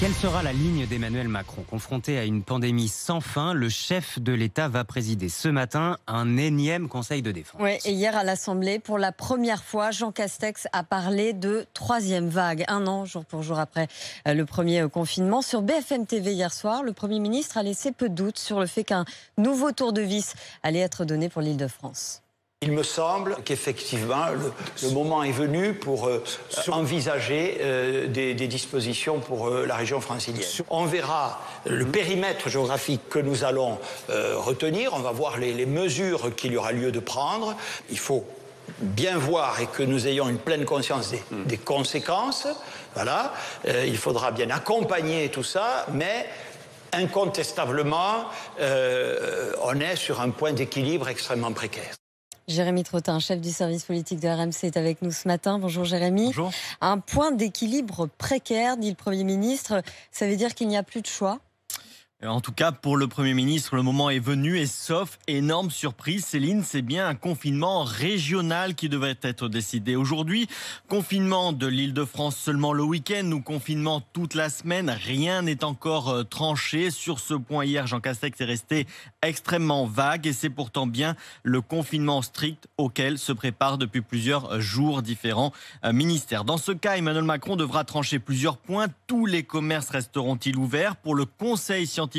Quelle sera la ligne d'Emmanuel Macron? Confronté à une pandémie sans fin, le chef de l'État va présider ce matin un énième conseil de défense. Oui, et hier à l'Assemblée, pour la première fois, Jean Castex a parlé de troisième vague, un an jour pour jour après le premier confinement. Sur BFM TV hier soir, le Premier ministre a laissé peu de doute sur le fait qu'un nouveau tour de vis allait être donné pour l'Île-de-France. Il me semble qu'effectivement, le moment est venu pour envisager des dispositions pour la région francilienne. On verra le périmètre géographique que nous allons retenir. On va voir les mesures qu'il y aura lieu de prendre. Il faut bien voir et que nous ayons une pleine conscience des conséquences. Voilà. Il faudra bien accompagner tout ça, mais incontestablement, on est sur un point d'équilibre extrêmement précaire. Jérémy Trottin, chef du service politique de RMC, est avec nous ce matin. Bonjour Jérémy. Bonjour. Un point d'équilibre précaire, dit le Premier ministre. Ça veut dire qu'il n'y a plus de choix ? En tout cas, pour le Premier ministre, le moment est venu et sauf énorme surprise, Céline, c'est bien un confinement régional qui devrait être décidé aujourd'hui. Confinement de l'Île-de-France seulement le week-end ou confinement toute la semaine, rien n'est encore tranché. Sur ce point, hier, Jean Castex est resté extrêmement vague et c'est pourtant bien le confinement strict auquel se préparent depuis plusieurs jours différents ministères. Dans ce cas, Emmanuel Macron devra trancher plusieurs points. Tous les commerces resteront-ils ouverts? Pour le Conseil scientifique,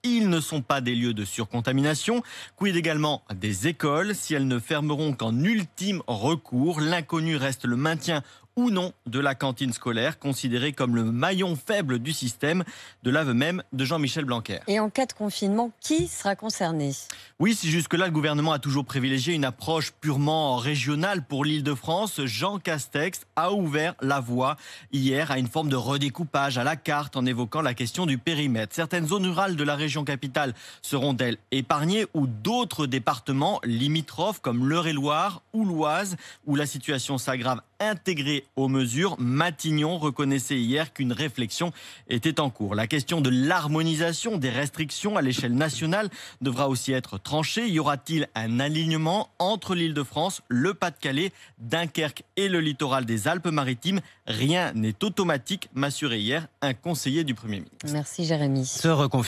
ils ne sont pas des lieux de surcontamination. Quid également des écoles? Si elles ne fermeront qu'en ultime recours, l'inconnu reste le maintien ou non de la cantine scolaire, considérée comme le maillon faible du système, de l'aveu même de Jean-Michel Blanquer. Et en cas de confinement, qui sera concerné? Oui, si jusque-là, le gouvernement a toujours privilégié une approche purement régionale pour l'Île-de-France, Jean Castex a ouvert la voie hier à une forme de redécoupage à la carte en évoquant la question du périmètre. Certaines zones rurales de la région capitale seront-elles épargnées ou d'autres départements limitrophes comme l'Eure-et-Loir ou l'Oise, où la situation s'aggrave, intégrés aux mesures. Matignon reconnaissait hier qu'une réflexion était en cours. La question de l'harmonisation des restrictions à l'échelle nationale devra aussi être tranchée. Y aura-t-il un alignement entre l'Île-de-France, le Pas-de-Calais, Dunkerque et le littoral des Alpes-Maritimes? Rien n'est automatique, m'a assuré hier un conseiller du Premier ministre. Merci Jérémy.